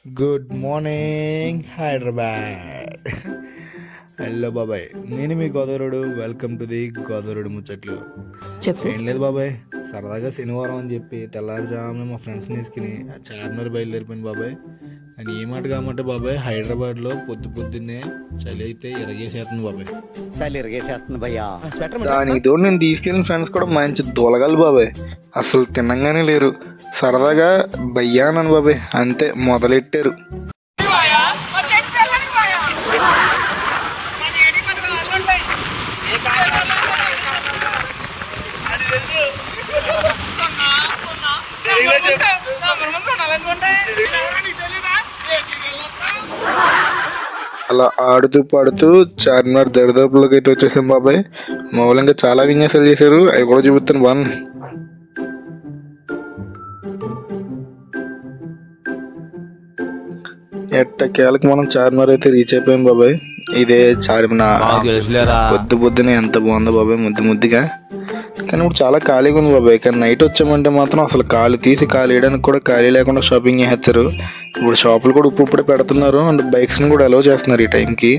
Good morning Hyderabad. Hello బాబాయ్, నేను మీ గోదావరుడు. Welcome to the గోదావరుడు ముచ్చట్లు. చెప్పు. ఏం లేదు బాబాయ్, సరదాగా శనివారం అని చెప్పి తెల్లారుజామున మా ఫ్రెండ్స్ని తీసుకుని చార్మినార్ బయలుదేరిపోయింది బాబాయ్. అని ఏ మాట కామంటే బాబాయ్, హైదరాబాద్లో పొద్దున్నే చలి అయితే ఇరగేసేస్తుంది బాబాయ్. చలి ఇరగేసేస్తుంది భయ్యా. దానికి తోడు నేను తీసుకెళ్ళిన ఫ్రెండ్స్ కూడా మంచి దొలగాలి బాబాయ్. అసలు తినంగానే లేరు. సరదాగా బయ్యానను బాబాయ్, అంతే మొదలెట్టారు. అలా ఆడుతూ పాడుతూ చార్మినార్ దరిదాపులోకి అయితే వచ్చేసాం బాబాయ్. మామూలుగా చాలా విన్యాసాలు చేశారు, అవి కూడా చూపిస్తాను వన్. ఎట్టకేలకు మనం చార్మినార్ అయితే రీచ్ అయిపోయాం బాబాయ్. ఇదే చార్మినార్. పొద్దునే ఎంత బాగుందో బాబాయ్, ముద్దుగా. కానీ ఇప్పుడు చాలా ఖాళీగా ఉంది బాబాయ్. కానీ నైట్ వచ్చామంటే మాత్రం అసలు ఖాళీ వేయడానికి కూడా ఖాళీ లేకుండా షాపింగ్ చేస్తారు. ఇప్పుడు షాపులు కూడా ఇప్పుడే పెడుతున్నారు, అండ్ బైక్స్ని కూడా అలౌ చేస్తున్నారు ఈ టైంకి.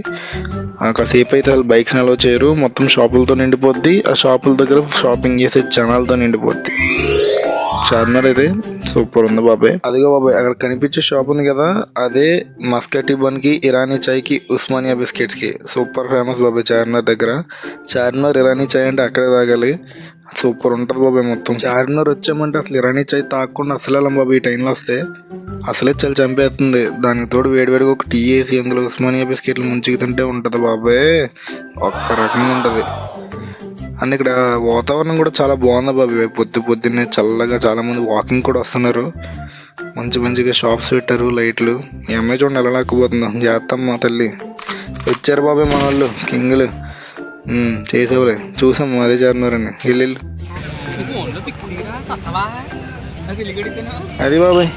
కాసేపు అయితే అసలు బైక్స్ని అలౌ చేయరు, మొత్తం షాపులతో నిండిపోద్ది. ఆ షాపుల దగ్గర షాపింగ్ చేసే జనాలతో నిండిపోద్ది. చార్మినార్ అయితే సూపర్ ఉంది బాబాయ్. అదిగో బాబాయ్, అక్కడ కనిపించే షాప్ ఉంది కదా, అదే మస్కటీ బన్ కి, ఇరానీ చాయ్ కి, ఉస్మానియా బిస్కెట్స్ కి సూపర్ ఫేమస్ బాబాయ్ చార్మినార్ దగ్గర. చార్మినార్ ఇరానీ చాయ్ అంటే అక్కడే తాగాలి, సూపర్ ఉంటుంది బాబాయ్. మొత్తం చార్మినార్ వచ్చామంటే అసలు ఇరానీ చాయ్ తాగకుండా అసలు వెళ్ళం బాబాయ్. ఈ టైంలో వస్తే అసలే చలి చంపేస్తుంది. దానికి తోడు వేడివేడిగా ఒక టీ వేసి అందులో ఉస్మానియా బిస్కెట్లు ముంచుకు తింటే ఉంటుంది బాబాయ్, ఒక్క రకంగా ఉంటుంది. అండ్ ఇక్కడ వాతావరణం కూడా చాలా బాగుంది బాబాయ్. పొద్దున్నే చల్లగా, చాలా మంది వాకింగ్ కూడా వస్తున్నారు. మంచిగా షాప్స్ పెట్టారు, లైట్లు. ఈ అమ్మాయి చూడండి ఎలా లాక్కుపోతుందో, చేస్తాం మా తల్లి. వచ్చారు బాబాయ్ మన వాళ్ళు కింగులు. చేసేవాళ్ళే, చూసాం అదే చార్మినారని. ఇల్లు అది బాబాయ్.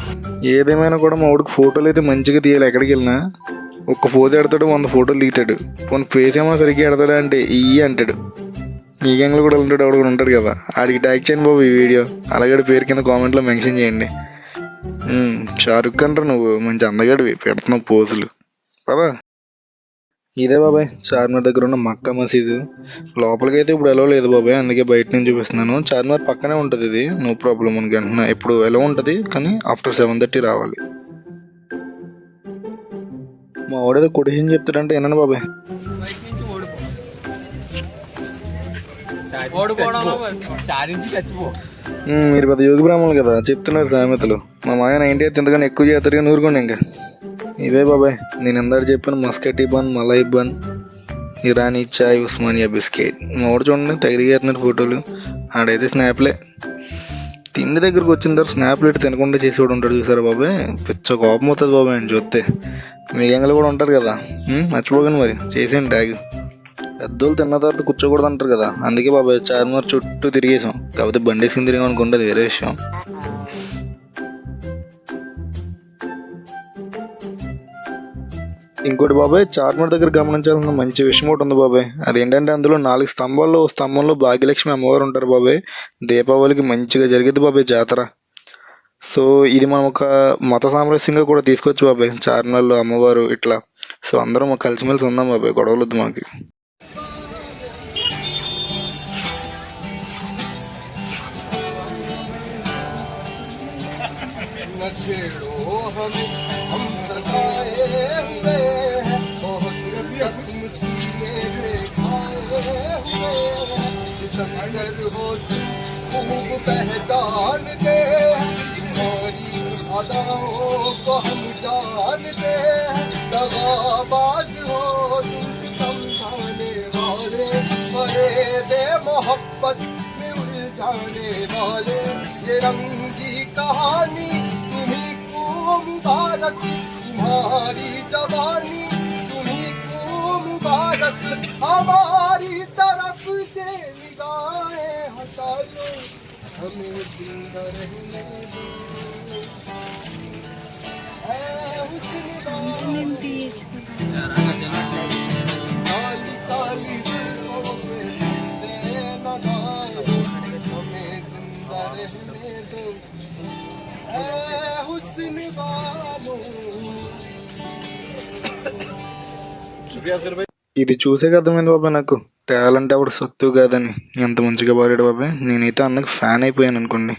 ఏదేమైనా కూడా మా ఊడికి ఫోటోలు అయితే మంచిగా తీయాలి. ఎక్కడికి వెళ్ళినా ఒక్క ఫోటో ఎడతాడు, 100 ఫోటోలు దిగుతాడు. పోనీ ఫేస్ ఏమో సరిగ్గా ఎడతాడు అంటే ఇయ్యి అంటాడు. మీ గ్యాంగ్లో కూడా ఉంటాడు, ఆవిడ కూడా ఉంటాడు కదా, ఆడికి ట్యాగ్ చేయండి బాబు ఈ వీడియో. అలాగే పేరు కింద కామెంట్లో మెన్షన్ చేయండి. షారుఖ్ ఖాన్ నువ్వు మంచి అందగాడివి, పెడుతున్నావు పోజులు పదా. ఇదే బాబాయ్ చార్మినార్ దగ్గర ఉన్న మక్కా మసీదు. లోపలికి అయితే ఇప్పుడు ఎలా లేదు బాబాయ్, అందుకే బయట నుంచి చూపిస్తున్నాను. చార్మినార్ పక్కనే ఉంటుంది ఇది, నో ప్రాబ్లం. మనకి అంటున్నా ఇప్పుడు ఎలా ఉంటుంది, కానీ ఆఫ్టర్ 7:30 రావాలి. మా వాడేదో కొటేషన్ చెప్తాడంటే వినండి బాబాయ్. మీరు పెద్ద యోగి బ్రాహ్మణులు కదా, చెప్తున్నారు సామెతలు. మా మాయ 98 ఎంతగానో ఎక్కువ చేస్తారు కానీ ఊరుకోండి. ఇంకా ఇవే బాబాయ్ నేను ఎందాక చెప్పాను, మస్కటీ బన్, మలై బన్, ఇరానీ చాయ్, ఉస్మానియా బిస్కెట్. మా వాడు చూడండి తగిలిగేస్తున్నారు ఫోటోలు. ఆడైతే స్నాప్లే. తిండి దగ్గరకు వచ్చిన తర్వాత స్నాప్లు ఇటు తినకుండా చేసి కూడా ఉంటాడు, చూసారా బాబాయ్. పిచ్చ కోపం అవుతుంది బాబాయ్ అని చూస్తే. మీ గ్యాంగ్లో కూడా ఉంటారు కదా, మర్చిపోకండి మరి చేసేయండి ట్యాగ్. పెద్దోళ్ళు తిన్న తర్వాత కూర్చోకూడదు అంటారు కదా, అందుకే బాబాయ్ చార్మినార్ చుట్టూ తిరిగేసాం. కాకపోతే బండి వేసుకుని తిరిగాం అనుకుంటే అది వేరే విషయం. ఇంకోటి బాబాయ్, చార్మినార్ దగ్గర గమనించాల్సిన మంచి విషయం ఒకటి ఉంది బాబాయ్. అదేంటంటే అందులో 4 స్తంభంలో భాగ్యలక్ష్మి అమ్మవారు ఉంటారు బాబాయ్. దీపావళికి మంచిగా జరిగింది బాబాయ్ జాతర. సో ఇది మనం ఒక మత సామరస్యంగా కూడా తీసుకోవచ్చు బాబాయ్, చార్మినార్లో అమ్మవారు ఇట్లా. సో అందరం కలిసిమెలిసి ఉందాం బాబాయ్, గొడవలొద్దు మాకు. पहचान दे हमारी अदाओं को, हम जानते हैं दगाबाज हो तुम समझाने वाले, फरेब मोहब्बत में उलझाने वाले। ये रंगी कहानी तुम्हीं को मुबारक, तुम्हारी जवानी तुम्हीं को मुबारक। हमारी तरफ से निगाहें हटा लो, हमें जिंदा रहने दो। काली काली जुल्फों में देना गाए, हमें जिंदा रहने दो। हुस्न वालों ఇది చూసే అర్థమైంది బాబాయ్ నాకు టాలెంట్ ఎవడు సత్తు కాదని. ఎంత మంచిగా పాడాడు బాబాయ్. నేనైతే అన్నకు ఫ్యాన్ అయిపోయాను అనుకోండి.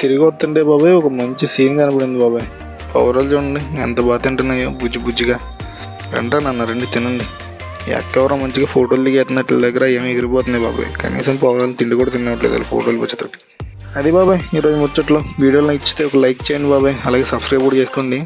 తిరిగి వస్తుంటే బాబాయ్ ఒక మంచి సీన్ కనపడింది బాబాయ్. పౌరాలు చూడండి ఎంత బాగా తింటున్నాయో బుజ్జి బుజ్జిగా. రండి నాన్న రండి తినండి. ఎక్కవరో మంచిగా ఫోటోలు దిగేస్తున్నట్ల దగ్గర ఏమి ఎగిరిపోతున్నాయి బాబాయ్. కనీసం పౌరాలు తిండి కూడా తినట్లేదు వాళ్ళు ఫోటోలు వచ్చేటట్టు. అది బాబాయ్ ఈరోజు ముచ్చట్లో. వీడియోలో ఇచ్చితే ఒక లైక్ చేయండి బాబాయ్, అలాగే సబ్స్క్రైబ్ కూడా చేసుకోండి.